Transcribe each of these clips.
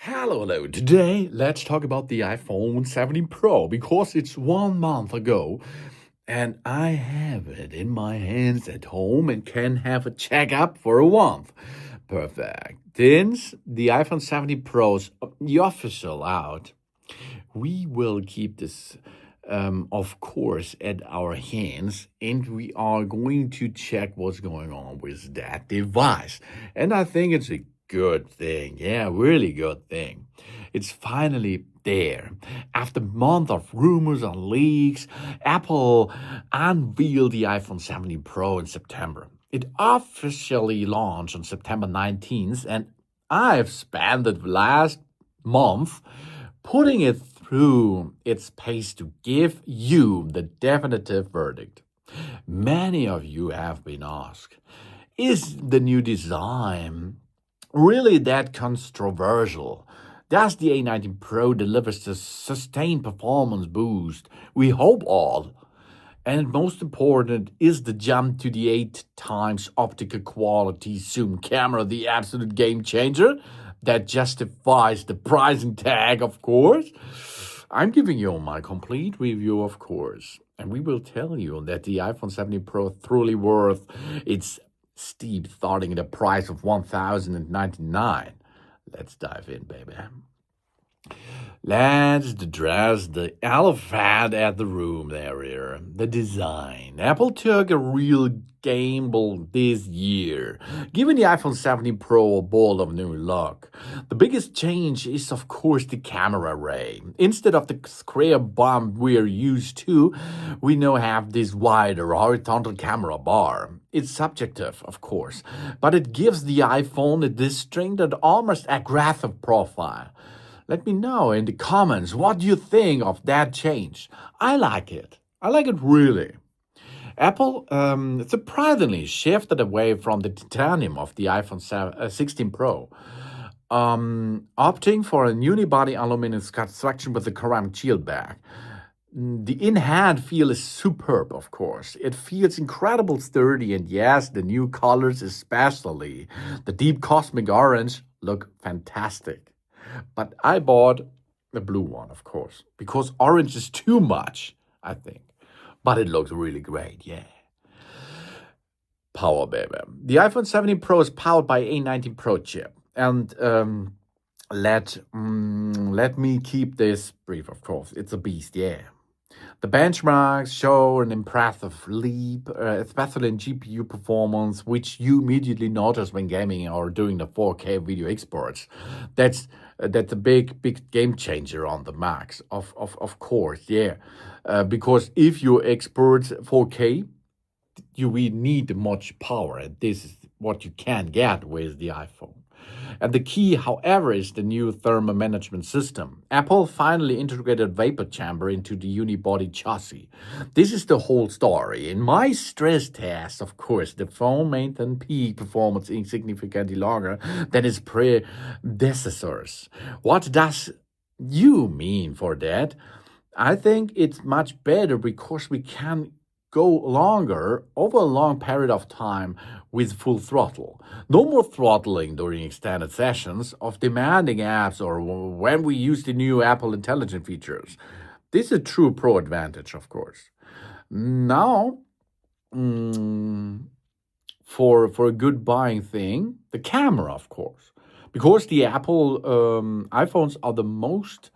Hello. Today, let's talk about the iPhone 17 Pro because it's 1 month ago and I have it in my hands at home and can have a checkup for a month. Perfect. Since the iPhone 17 Pro's the official out, we will keep this, of course, at our hands and we are going to check what's going on with that device. And I think it's a good thing. Yeah, really good thing. It's finally there. After months of rumors and leaks, Apple unveiled the iPhone 17 Pro in September. It officially launched on September 19th, and I've spent the last month putting it through its pace to give you the definitive verdict. Many of you have been asked, is the new design really that controversial? Does the A19 Pro deliver the sustained performance boost we hope all? And most important, is the jump to the 8 times optical quality zoom camera the absolute game changer that justifies the pricing tag, of course? I'm giving you my complete review, of course, and we will tell you that the iPhone 17 Pro truly worth its steep starting at a price of $1,099. Let's dive in, baby. Let's address the elephant at the room area, the design. Apple took a real gamble this year, giving the iPhone 17 Pro a bold of new look. The biggest change is, of course, the camera array. Instead of the square bump we're used to, we now have this wider horizontal camera bar. It's subjective, of course, but it gives the iPhone a distinct and almost aggressive profile. Let me know in the comments what you think of that change. I like it. I like it really. Apple surprisingly shifted away from the titanium of the iPhone 16 Pro, opting for a unibody aluminum construction with a ceramic shield back. The in-hand feel is superb, of course. It feels incredible sturdy, and yes, the new colors, especially the deep cosmic orange, look fantastic. But I bought the blue one, of course, because orange is too much, I think. But it looks really great, yeah. Power, baby. The iPhone 17 Pro is powered by A19 Pro chip. And let me keep this brief, of course. It's a beast, yeah. The benchmarks show an impressive leap, especially in GPU performance, which you immediately notice when gaming or doing the 4K video exports. That's a big game changer on the Macs, of course, yeah. Because if you export 4K, you will need much power, and this is what you can get with the iPhone. And the key, however, is the new thermal management system. Apple finally integrated vapor chamber into the unibody chassis. This is the whole story. In my stress test, of course, the phone maintained peak performance significantly longer than its predecessors. What does you mean for that? I think it's much better because we can go longer over a long period of time with full throttle. No more throttling during extended sessions of demanding apps or when we use the new Apple Intelligent features. This is a true pro advantage, of course. Now, mm, for a good buying thing, the camera, of course, because the Apple iPhones are the most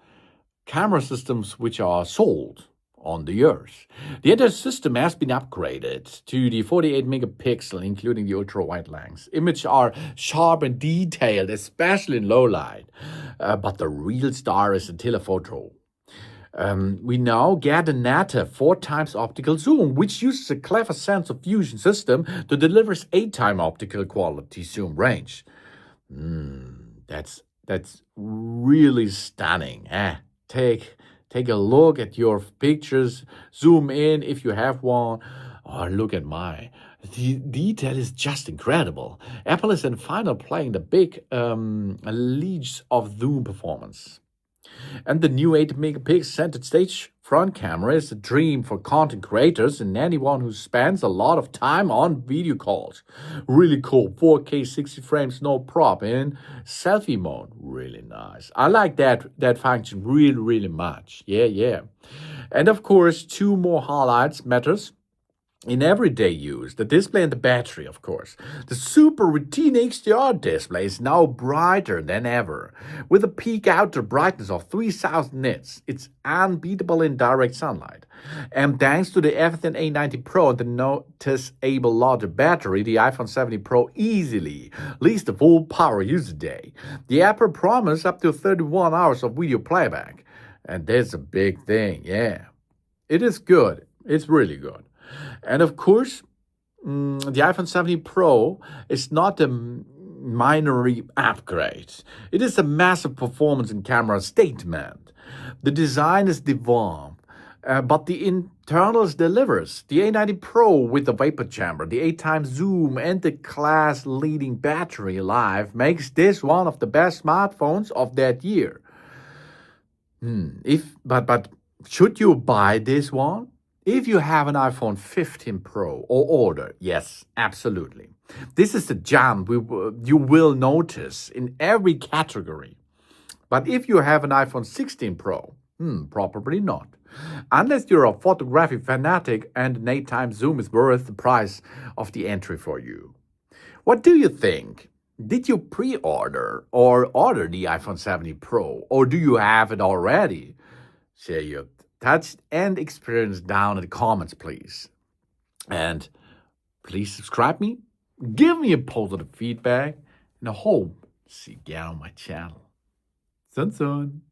camera systems which are sold on the earth. The entire system has been upgraded to the 48 megapixel, including the ultra wide lens. Images are sharp and detailed, especially in low light. But the real star is the telephoto. We now get a native 4 times optical zoom, which uses a clever sensor fusion system to deliver 8 time optical quality zoom range. That's really stunning. Take a look at your pictures, zoom in if you have one. Oh, look at mine. The detail is just incredible. Apple is in final playing the big leagues of zoom performance. And the new 8 megapixel center stage front camera is a dream for content creators and anyone who spends a lot of time on video calls. Really cool. 4K 60 frames, no prop in selfie mode. Really nice. I like that function really much. Yeah. And of course, two more highlights matters in everyday use, the display and the battery, of course. The Super Retina XDR display is now brighter than ever. With a peak outdoor brightness of 3000 nits, it's unbeatable in direct sunlight. And thanks to the Everthin A90 Pro and the noticeable larger battery, the iPhone 17 Pro easily leads the full power use day. The Apple promised up to 31 hours of video playback. And that's a big thing, yeah. It is good. It's really good. And of course, the iPhone 17 Pro is not a minor upgrade. It is a massive performance and camera statement. The design is divine, but the internals delivers. The A90 Pro with the vapor chamber, the 8 times zoom, and the class-leading battery life makes this one of the best smartphones of that year. But should you buy this one? If you have an iPhone 15 Pro or older, yes, absolutely. This is the jump you will notice in every category. But if you have an iPhone 16 Pro, probably not. Unless you're a photography fanatic and an 8 times zoom is worth the price of the entry for you. What do you think? Did you pre-order or order the iPhone 17 Pro, or do you have it already? Share your touch and experience down in the comments, please. And please subscribe me, give me a positive feedback, and I hope to see you again on my channel. Soon.